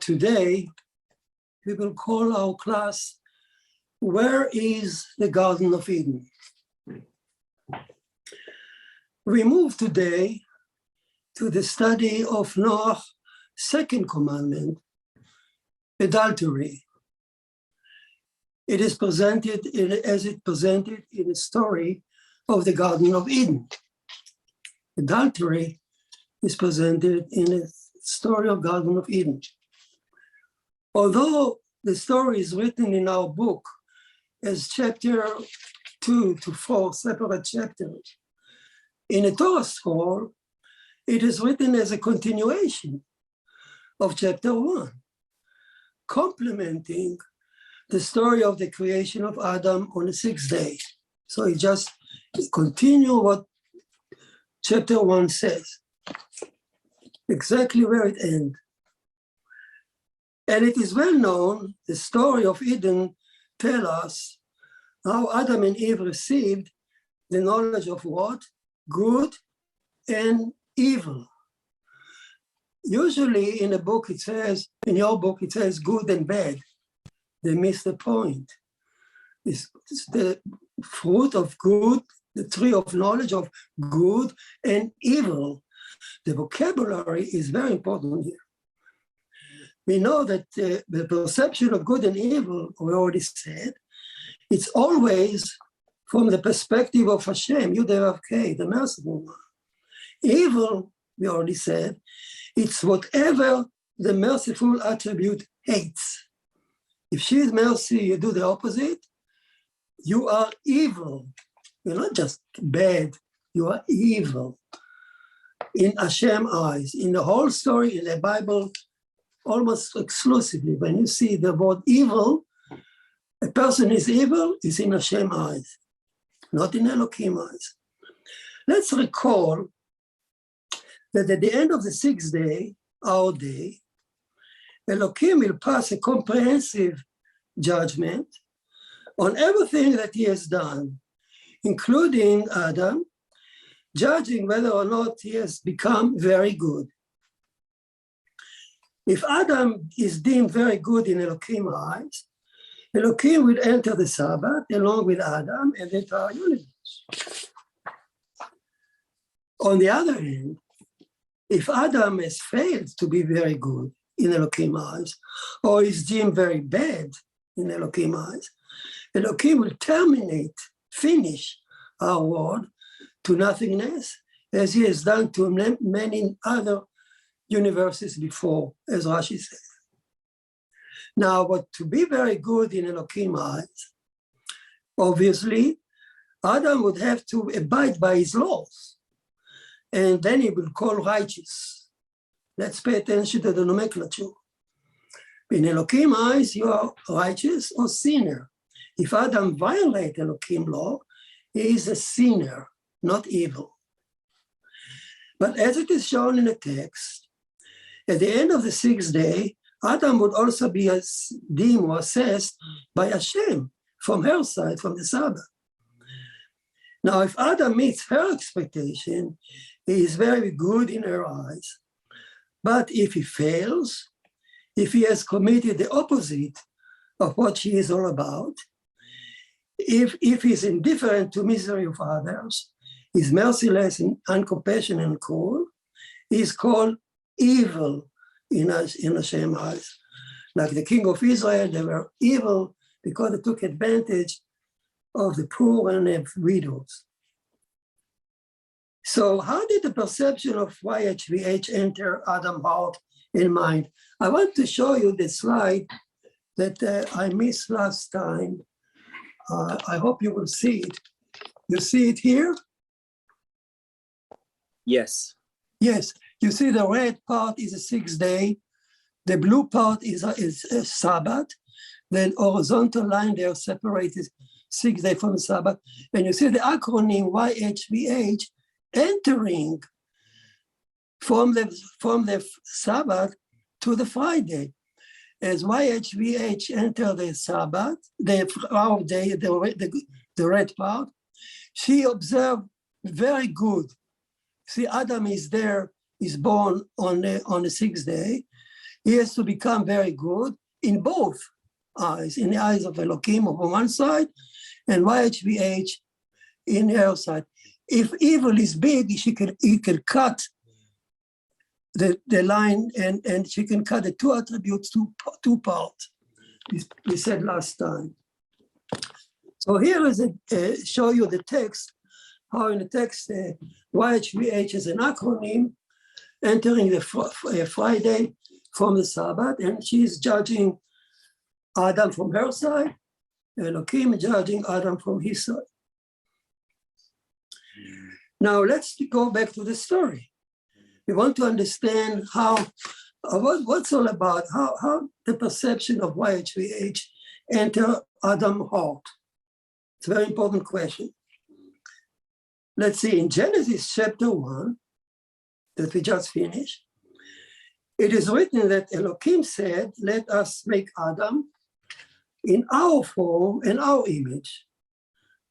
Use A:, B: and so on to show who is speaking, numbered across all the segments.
A: Today, we will call our class, Where is the Garden of Eden? We move today to the study of Noah's second commandment, adultery. It is presented as it presented in the story of the Garden of Eden. Adultery is presented in the story of Garden of Eden. Although the story is written in our book as chapter 2 to 4 separate chapters, in a Torah scroll, it is written as a continuation of chapter 1, complementing the story of the creation of Adam on the sixth day. So it just continues what chapter 1 says, exactly where it ends. And it is well known, the story of Eden tells us how Adam and Eve received the knowledge of what? Good and evil. Usually in a book it says, in your book it says good and bad. They miss the point. It's the fruit of good, the tree of knowledge of good and evil. The vocabulary is very important here. We know that the perception of good and evil, we already said, it's always from the perspective of Hashem, Yud-Vav-Kei, the merciful one. Evil, we already said, it's whatever the merciful attribute hates. If she is mercy, you do the opposite, you are evil. You're not just bad, you are evil. In Hashem's eyes, in the whole story in the Bible, almost exclusively, when you see the word evil, a person is evil, is in Hashem's eyes, not in Elohim's eyes. Let's recall that at the end of the sixth day, our day, Elohim will pass a comprehensive judgment on everything that he has done, including Adam, judging whether or not he has become very good. If Adam is deemed very good in Elohim's eyes, Elohim will enter the Sabbath along with Adam and the entire universe. On the other hand, if Adam has failed to be very good in Elohim's eyes, or is deemed very bad in Elohim's eyes, Elohim will terminate, finish our world to nothingness, as he has done to many other universes before, as Rashi says. Now, but to be very good in Elohim's eyes, obviously, Adam would have to abide by his laws, and then he will call righteous. Let's pay attention to the nomenclature. In Elohim's eyes, you are righteous or sinner. If Adam violates Elohim's law, he is a sinner, not evil. But as it is shown in the text, at the end of the sixth day, Adam would also be deemed or assessed by Hashem from her side, from the Sabbath. Now, if Adam meets her expectation, he is very good in her eyes. But if he fails, if he has committed the opposite of what she is all about, if he's indifferent to misery of others, is merciless and uncompassionate and cruel, is called evil in Hashem's eyes. Like the king of Israel, they were evil because they took advantage of the poor and the widows. So how did the perception of YHVH enter Adam's heart and mind? I want to show you the slide that I missed last time. I hope you will see it. You see it here?
B: Yes.
A: Yes. You see the red part is the sixth day. The blue part is a Sabbath. Then horizontal line, they are separated 6 days from the Sabbath. And you see the acronym YHVH entering from the Sabbath to the Friday. As YHVH enter the Sabbath, our day, the red part, she observed very good. See, Adam is there, is born on the sixth day. he has to become very good in both eyes, in the eyes of Elohim on one side, and YHVH in her side. If evil is big, he can cut the line, and she can cut the two attributes to two parts. We said last time. So here is show you the text, how in the text YHVH is an acronym entering the Friday from the Sabbath, and she's judging Adam from her side, Elohim judging Adam from his side. Now let's go back to the story. We want to understand what's all about, how the perception of YHVH enter Adam's heart. It's a very important question. Let's see, in Genesis chapter 1, that we just finished, it is written that Elohim said, let us make Adam in our form and our image,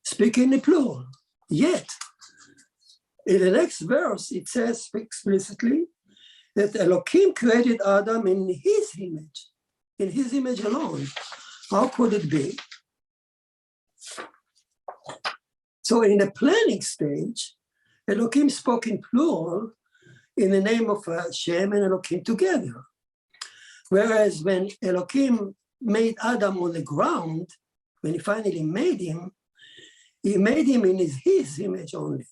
A: speaking in plural. Yet, in the next verse, it says explicitly that Elohim created Adam in his image alone. How could it be? So in the planning stage, Elohim spoke in plural in the name of Hashem and Elohim together. Whereas when Elohim made Adam on the ground, when he finally made him, he made him in his image only.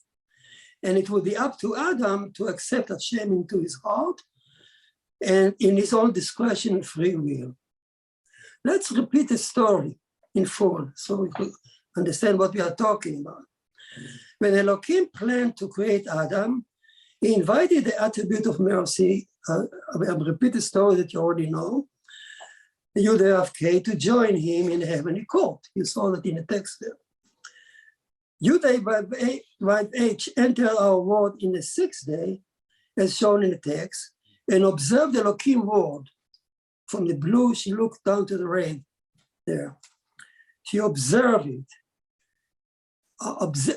A: And it would be up to Adam to accept Hashem into his heart and in his own discretion and free will. Let's repeat the story in full so we could understand what we are talking about. When Elohim planned to create Adam, he invited the attribute of mercy, I'll repeat the story that you already know, Yud-K, to join him in the heavenly court. You saw that in the text there. Yud-H entered our world in the sixth day, as shown in the text, and observed Elohim world. From the blue, she looked down to the red there. She observed it.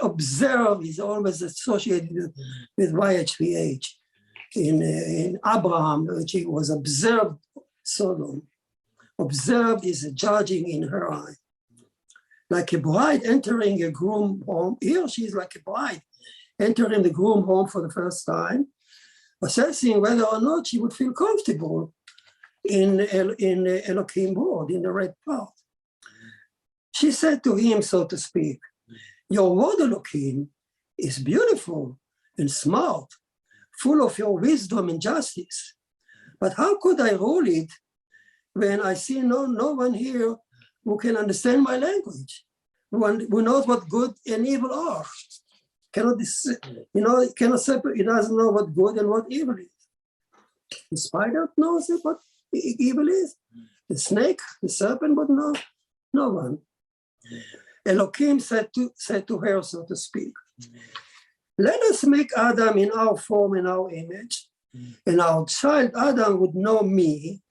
A: Observe is always associated with YHVH. In Abraham, which he was observed Sodom. Observed is a judging in her eye. Like a bride entering a groom home. Here she is like a bride entering the groom home for the first time, assessing whether or not she would feel comfortable in Elohim world, in the red part. She said to him, so to speak, your word, Elohim, is beautiful and smart, full of your wisdom and justice. But how could I rule it when I see no one here who can understand my language, who knows what good and evil are? Cannot separate. He doesn't know what good and what evil is. The spider knows what evil is. The snake, the serpent, but no one. Elohim said to her, so to speak, let us make Adam in our form and our image, and our child Adam would know me,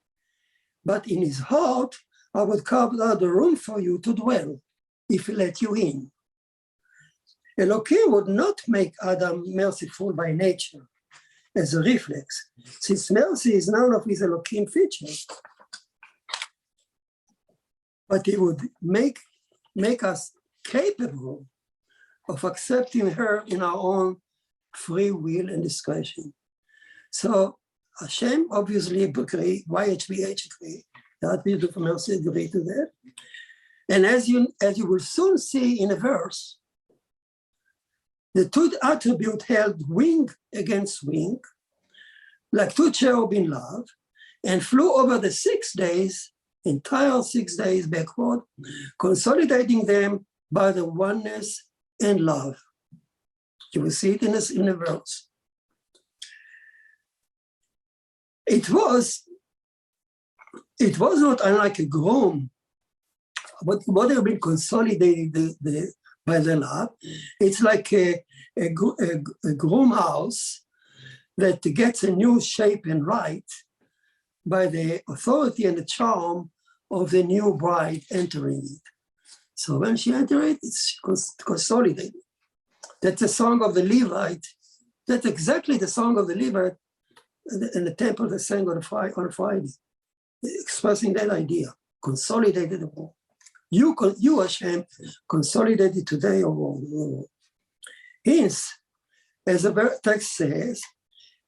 A: but in his heart I would carve out the room for you to dwell, if he let you in. Elohim would not make Adam merciful by nature, as a reflex, since mercy is none of his Elohim features. But he would make us capable of accepting her in our own free will and discretion. So Hashem obviously agree, YHVH agree, the attribute of mercy agree to that. And as you will soon see in a verse, the two attributes held wing against wing, like two cherub in love, and flew over the 6 days, entire 6 days backward, consolidating them by the oneness and love. You will see it in the verse. It was not unlike a groom, but what have been consolidated by the love. It's like a groom house that gets a new shape and light by the authority and the charm of the new bride entering it. So when she enters it, it's consolidated. That's the song of the Levite. That's exactly the song of the Levite in the temple that sang on Friday, expressing that idea, consolidated the world. You Hashem, consolidated today your world. Hence, as the text says,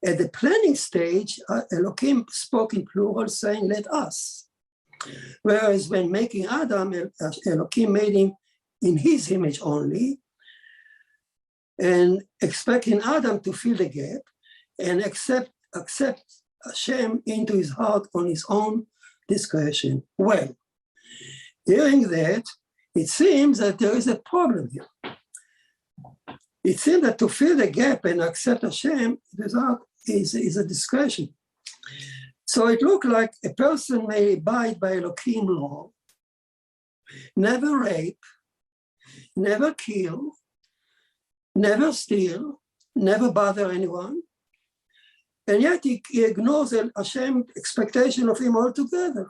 A: at the planning stage, Elohim spoke in plural, saying, let us. Whereas when making Adam, Elohim made him in his image only, and expecting Adam to fill the gap and accept Hashem into his heart on his own discretion. Well, hearing that, it seems that there is a problem here. It seems that to fill the gap and accept Hashem is a discretion. So it looked like a person may abide by Elohim law, never rape, never kill, never steal, never bother anyone, and yet he ignores Hashem's expectation of him altogether.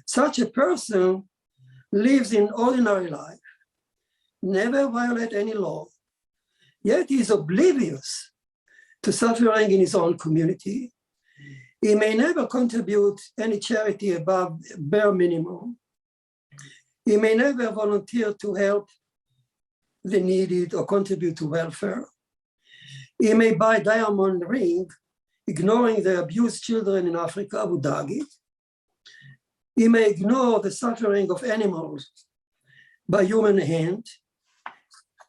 A: Such a person lives in ordinary life, never violate any law, yet he is oblivious to suffering in his own community. He may never contribute any charity above bare minimum. He may never volunteer to help the needed or contribute to welfare. He may buy diamond ring, ignoring the abused children in Africa, Abu Dhabi. He may ignore the suffering of animals by human hand.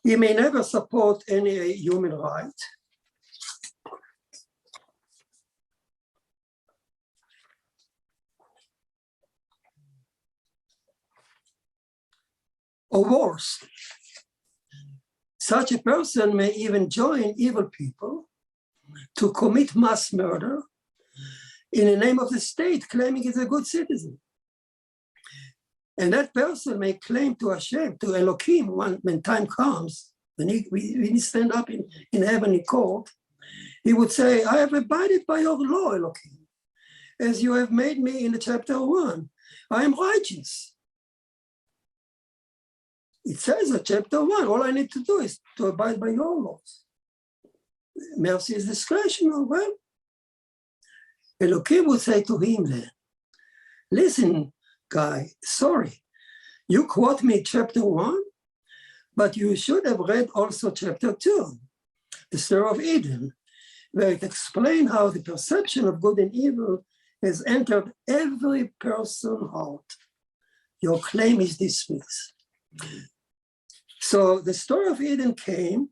A: He may never support any human right. Or worse, such a person may even join evil people to commit mass murder in the name of the state, claiming he's a good citizen. And that person may claim to Hashem, to Elohim, when time comes, when he stand up in heavenly court, he would say, I have abided by your law, Elohim, as you have made me in the chapter 1. I am righteous. It says in chapter 1, all I need to do is to abide by your laws. Mercy is discretional. Well, Elohim would say to him then, listen, guy, sorry, you quote me chapter 1, but you should have read also chapter 2, the story of Eden, where it explains how the perception of good and evil has entered every person's heart. Your claim is dismissed. So the story of Eden came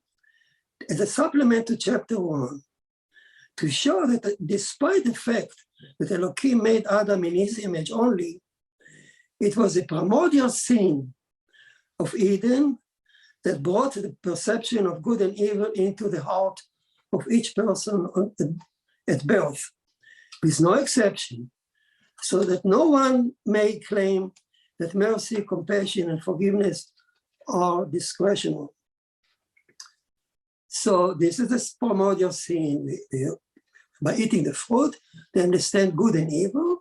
A: as a supplement to chapter 1 to show that despite the fact that Elohim made Adam in his image only, it was the primordial sin of Eden that brought the perception of good and evil into the heart of each person at birth, with no exception, so that no one may claim that mercy, compassion, and forgiveness are discretional. So this is the primordial sin. By eating the fruit, they understand good and evil.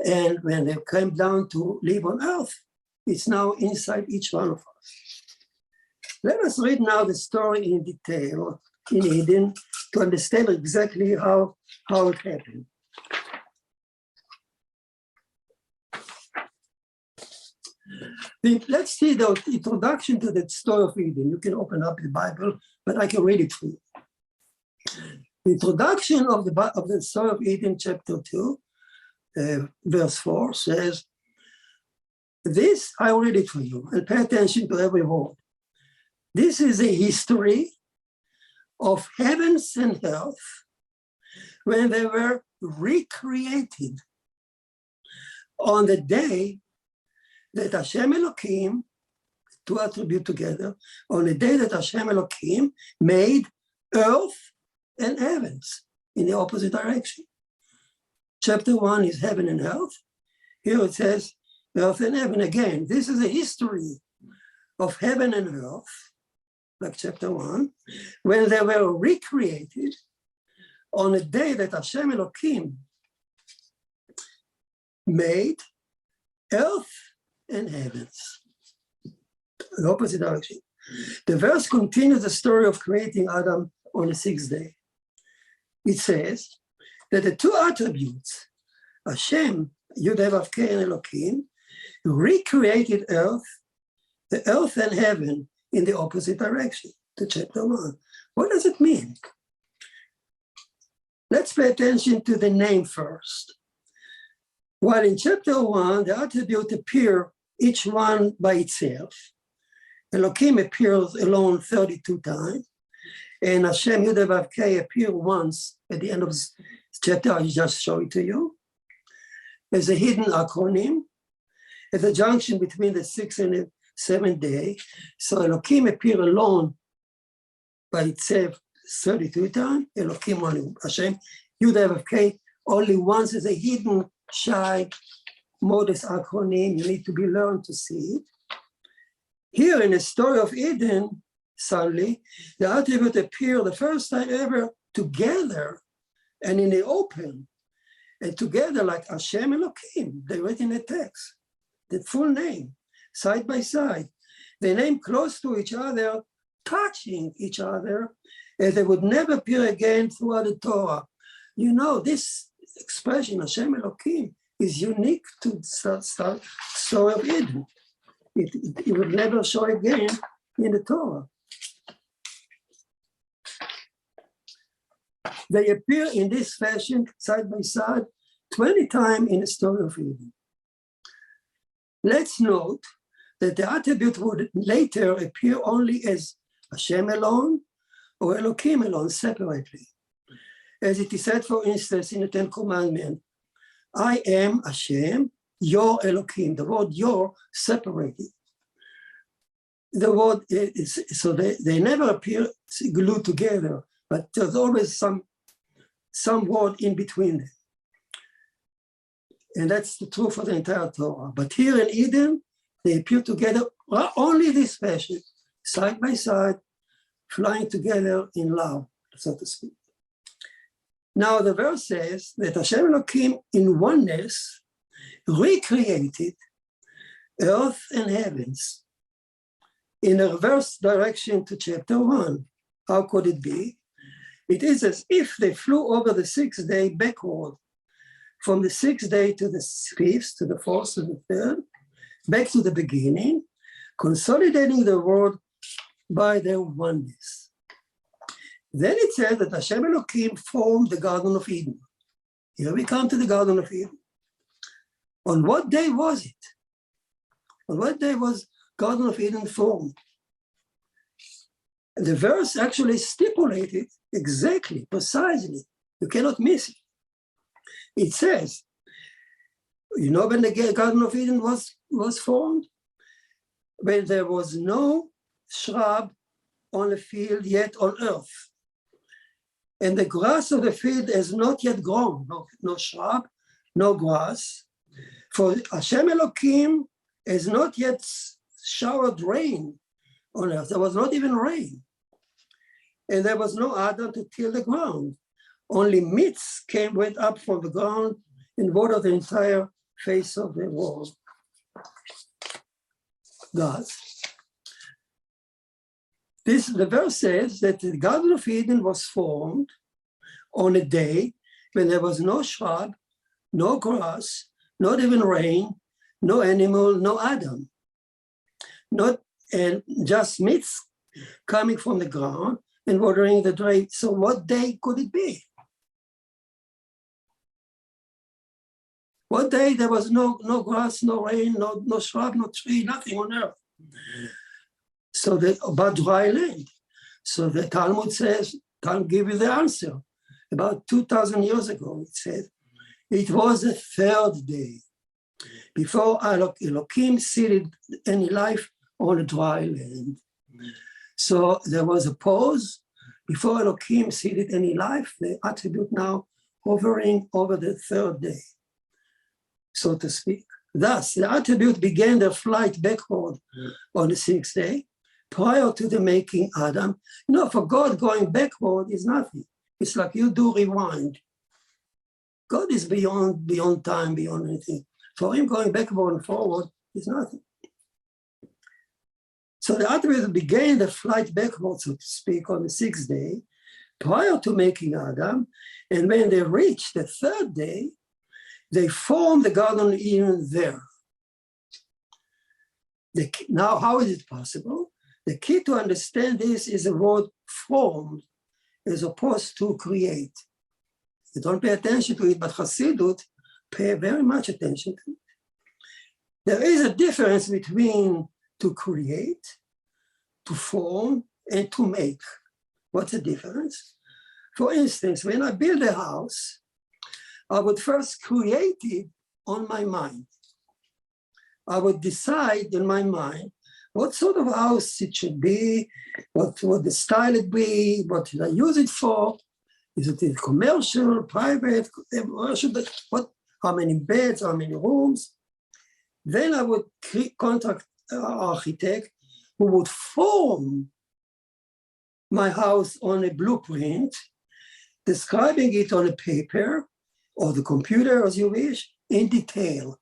A: And when they came down to live on earth, it's now inside each one of us. Let us read now the story in detail in Eden to understand exactly how it happened. Let's see the introduction to the story of Eden. You can open up the Bible, but I can read it for you. The introduction of the story of Eden, chapter 2, verse 4 says, this, I will read it for you, and pay attention to every word. This is a history of heavens and earth when they were recreated on the day that Hashem Elohim, two attributes together, on the day that Hashem Elohim made earth and heavens in the opposite direction. Chapter 1 is heaven and earth. Here it says earth and heaven again. This is a history of heaven and earth, like chapter 1, when they were recreated on a day that Hashem Elohim made earth and heavens, the opposite direction. The verse continues the story of creating Adam on the 6th day. it says that the two attributes, Hashem, Yud-Heh-Vav-Keh and Elohim, recreated earth, the earth and heaven in the opposite direction to chapter 1. What does it mean? Let's pay attention to the name first. While in chapter 1, the attributes appear each one by itself, Elohim appears alone 32 times, and Hashem Yud-Heh-Vav-Keh appear once at the end of this chapter. I just show it to you. There's a hidden acronym at the junction between the 6th and the 7th day. So Elohim appear alone by itself 32 times. Elohim only, Hashem Yud-Heh-Vav-Keh only once is a hidden, shy, modest acronym. You need to be learned to see it. Here in the story of Eden, suddenly, the attributes appear the first time ever together and in the open, and together like Hashem Elohim. They write in the text, the full name, side by side. They name close to each other, touching each other, as they would never appear again throughout the Torah. You know, this expression, Hashem Elohim, is unique to the story of Eden. It would never show again in the Torah. They appear in this fashion, side by side, 20 times in the story of Eden. Let's note that the attribute would later appear only as Hashem alone or Elohim alone separately. As it is said, for instance, in the Ten Commandments, I am Hashem, your Elohim. The word your separated. The word is, so they never appear glued together, but there's always some word in between them. And that's the truth for the entire Torah. But here in Eden, they appear together only this fashion, side by side, flying together in love, so to speak. Now the verse says that Hashem Elohim in oneness recreated earth and heavens in a reverse direction to chapter 1. How could it be? It is as if they flew over the 6th day backward, from the 6th day to the 5th, to the 4th, to the 3rd, back to the beginning, consolidating the world by their oneness. Then it says that Hashem Elohim formed the Garden of Eden. Here we come to the Garden of Eden. On what day was it? On what day was Garden of Eden formed? The verse actually stipulated exactly, precisely. You cannot miss it. It says, you know when the Garden of Eden was formed? When there was no shrub on the field yet on earth. And the grass of the field has not yet grown, no shrub, no grass. For Hashem Elohim has not yet showered rain on earth. There was not even rain. And there was no Adam to till the ground. Only myths went up from the ground and watered the entire face of the world. God. The verse says that the Garden of Eden was formed on a day when there was no shrub, no grass, not even rain, no animal, no Adam. And just myths coming from the ground and watering the dry. So what day could it be? What day there was no grass, no rain, no shrub, no tree, nothing on earth. So about dry land. So the Talmud says, can't give you the answer. About 2,000 years ago, it said, it was the 3rd day before Elohim seeded any life on a dry land. So there was a pause before Elohim seeded any life, the attribute now hovering over the 3rd day, so to speak. Thus, the attribute began their flight backward on the 6th day, prior to the making Adam. You know, for God, going backward is nothing. It's like you do rewind. God is beyond time, beyond anything. For him, going backward and forward is nothing. So the attribute began the flight backward, so to speak, on the 6th day, prior to making Adam, and when they reached the third day, they formed the Garden of Eden there. Now, how is it possible? The key to understand this is the word formed as opposed to create. You don't pay attention to it, but Hasidut pay very much attention to it. There is a difference between to create, to form, and to make. What's the difference? For instance, when I build a house, I would first create it on my mind. I would decide in my mind what sort of house it should be, what would the style it be, what should I use it for? Is it commercial, private, how many beds, how many rooms? Then I would contact an architect who would form my house on a blueprint, describing it on a paper or the computer as you wish, in detail.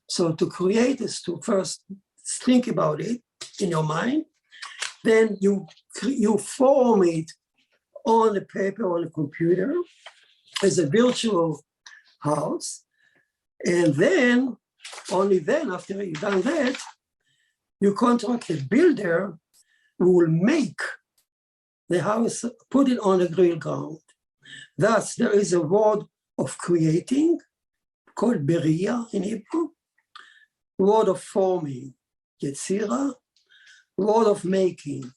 A: So to create is to first think about it in your mind, then you form it on the paper, on the computer, as a virtual house. And then, only then, after you've done that, you contract a builder who will make the house, put it on the real ground. Thus, there is a word of creating, called beria in Hebrew, word of forming, yetzira, word of making,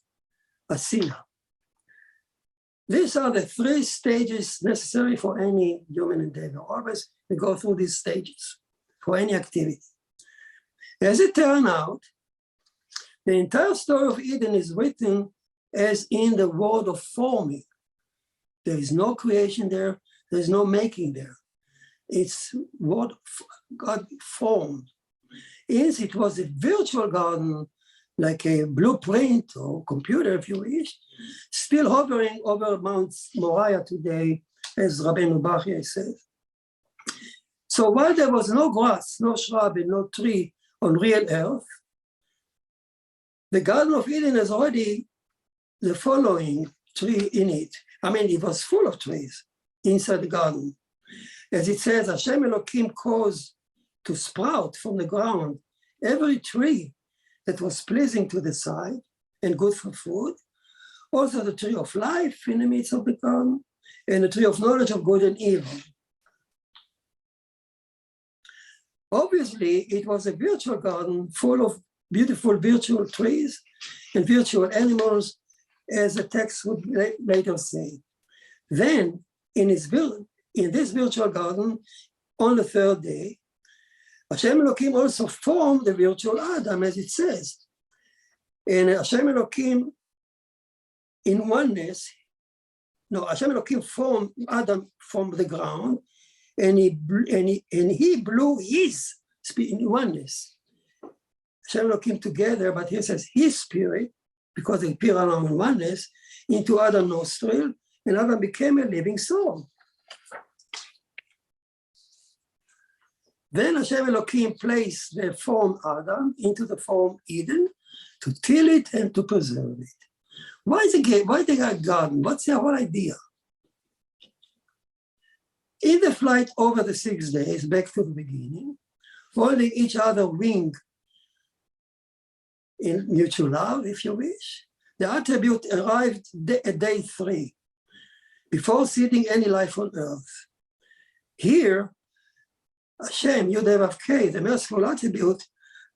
A: asina. These are the three stages necessary for any human endeavor. Always we go through these stages for any activity. As it turned out, the entire story of Eden is written as in the word of forming. There is no creation there, there is no making there. It's what God formed. Hence, it was a virtual garden, like a blueprint or computer, if you wish, still hovering over Mount Moriah today, as Rabbi Noahides said. So while there was no grass, no shrub, and no tree on real earth, the Garden of Eden has already the following tree in it. I mean, it was full of trees inside the garden. As it says, Hashem Elohim caused to sprout from the ground every tree that was pleasing to the sight and good for food. Also the tree of life in the midst of the garden, and the tree of knowledge of good and evil. Obviously, it was a virtual garden full of beautiful virtual trees and virtual animals, as the text would later say. Then, in this virtual garden, on the third day, Hashem Elohim also formed the virtual Adam, as it says. And Hashem Elohim, in oneness, Hashem Elohim formed Adam from the ground, and he blew his spirit in oneness. Hashem Elohim together, but he says his spirit, because they appear along in oneness, into Adam's nostril, and Adam became a living soul. Then Hashem Elohim placed the form Adam into the form Eden to till it and to preserve it. Why the garden? What's the whole idea? In the flight over the 6 days, back to the beginning, holding each other wing in mutual love, if you wish, the attribute arrived at day 3, before seeding any life on earth. Here, Hashem, Yud-Vav-Kei, the merciful attribute,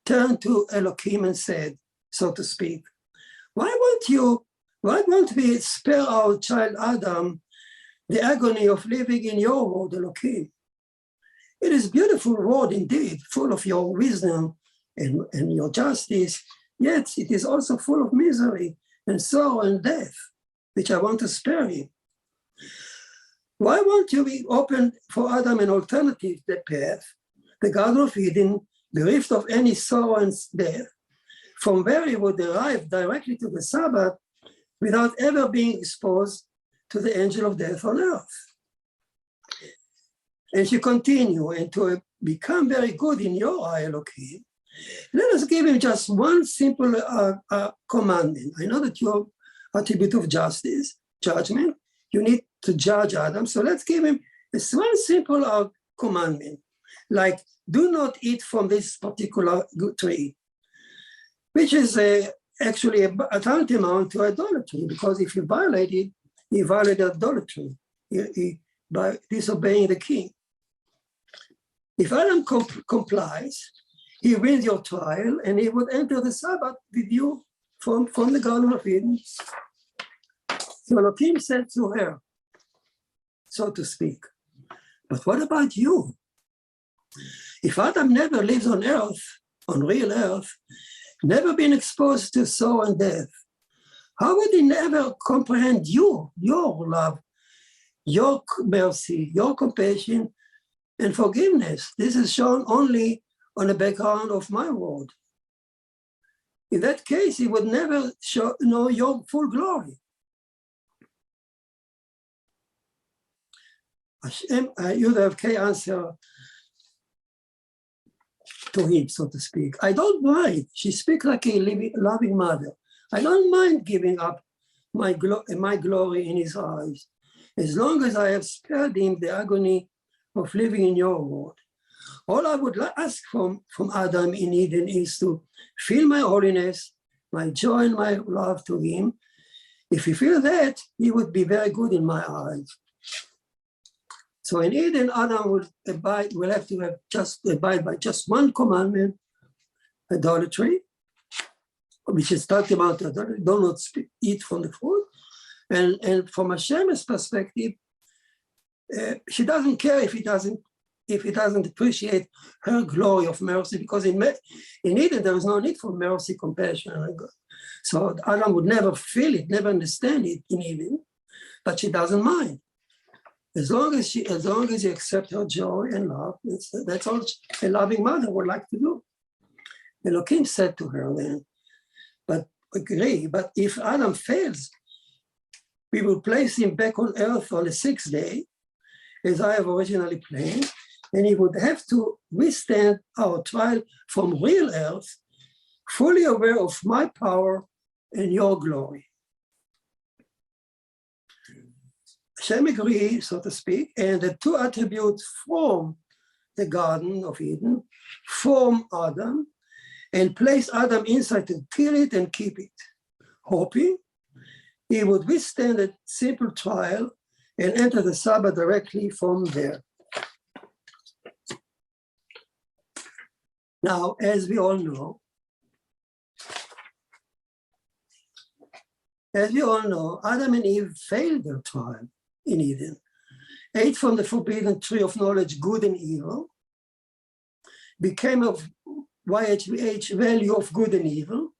A: turned to Elohim and said, so to speak, why won't we spare our child Adam the agony of living in your world, Elohim? It is a beautiful world indeed, full of your wisdom and your justice, yet it is also full of misery and sorrow and death, which I want to spare him. Why won't you be open for Adam an alternative path, the Garden of Eden, bereft of any sorrow and death, from where he would arrive directly to the Sabbath without ever being exposed to the angel of death on earth? And she continued, and to become very good in your eye, Elohim, let us give him just one simple commandment. I know that your attribute of justice, judgment, you need to judge Adam. So let's give him this one simple commandment, like do not eat from this particular tree, which is actually a tantamount to idolatry, because if you violate it, you violate idolatry by disobeying the king. If Adam complies, he wins your trial, and he would enter the Sabbath with you from the Garden of Eden. So Elohim said to her, so to speak, but what about you? If Adam never lives on earth, on real earth, never been exposed to sorrow and death, how would he never comprehend you, your love, your mercy, your compassion, and forgiveness? This is shown only on the background of my word. In that case, he would never know your full glory. Yudavk answer to him, so to speak. I don't mind. She speaks like a loving mother. I don't mind giving up my glory in his eyes, as long as I have spared him the agony of living in your world. All I would ask from Adam in Eden is to feel my holiness, my joy and my love to him. If he feels that, he would be very good in my eyes. So in Eden, Adam will have to abide by just one commandment, idolatry, which is talked about adultery, do not eat from the fruit. And from Hashem's perspective, she doesn't care if he doesn't appreciate her glory of mercy, because in Eden there is no need for mercy, compassion, and God. So Adam would never feel it, never understand it in Eden, but she doesn't mind. As long as he accepts her joy and love, that's all a loving mother would like to do. Elohim said to her then, but if Adam fails, we will place him back on earth on the 6th day, as I have originally planned, and he would have to withstand our trial from real earth, fully aware of my power and your glory. Hashem agreed, so to speak, and the two attributes form the Garden of Eden, form Adam, and place Adam inside to kill it and keep it, hoping he would withstand a simple trial and enter the Sabbath directly from there. Now, as we all know, Adam and Eve failed their trial in Eden, ate from the forbidden tree of knowledge, good and evil, became of YHVH value of good and evil,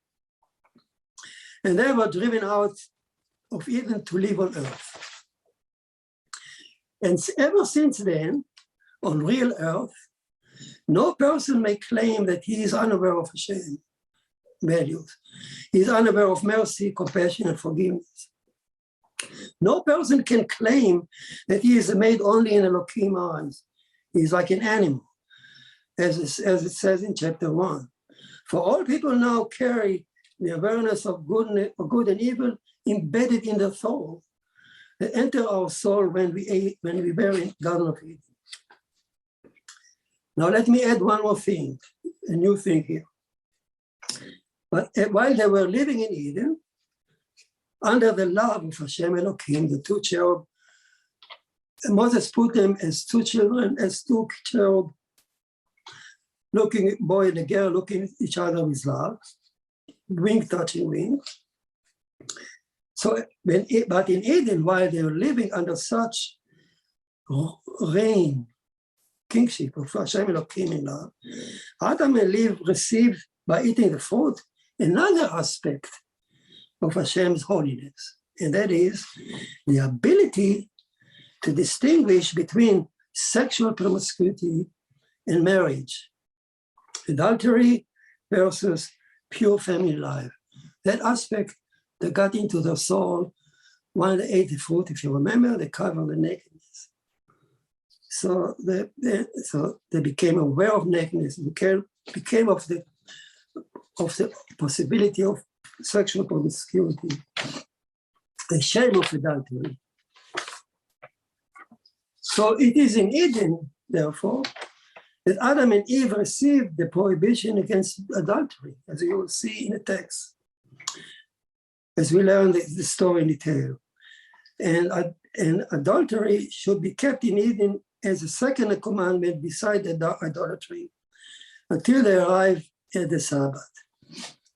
A: and they were driven out of Eden to live on earth. And ever since then, on real earth, no person may claim that he is unaware of Hashem values. He is unaware of mercy, compassion, and forgiveness. No person can claim that he is made only in Elohim eyes. He is like an animal, as it says in chapter 1. For all people now carry the awareness of good and evil embedded in the soul. They enter our soul when we were in Garden of Eden. Now let me add one more thing, a new thing here. But while they were living in Eden, under the love of Hashem Elohim, the two cherub, Moses put them as two children, as two cherub, looking, boy and a girl looking at each other with love, wing touching wing. So, but in Eden, while they were living under such reign, kingship of Hashem Elohim in love, Adam and Eve received, by eating the fruit, another aspect of Hashem's holiness, and that is the ability to distinguish between sexual promiscuity and marriage, adultery versus pure family life. That aspect that got into their soul when they ate the fruit, if you remember, they covered the nakedness. So they became aware of nakedness, became of the possibility of sexual promiscuity, the shame of adultery. So it is in Eden, therefore, that Adam and Eve received the prohibition against adultery, as you will see in the text, as we learn the story in detail. And adultery should be kept in Eden as a second commandment beside idolatry until they arrive at the Sabbath.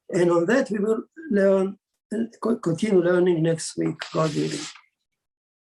A: And on that we will learn and continue learning next week, God willing.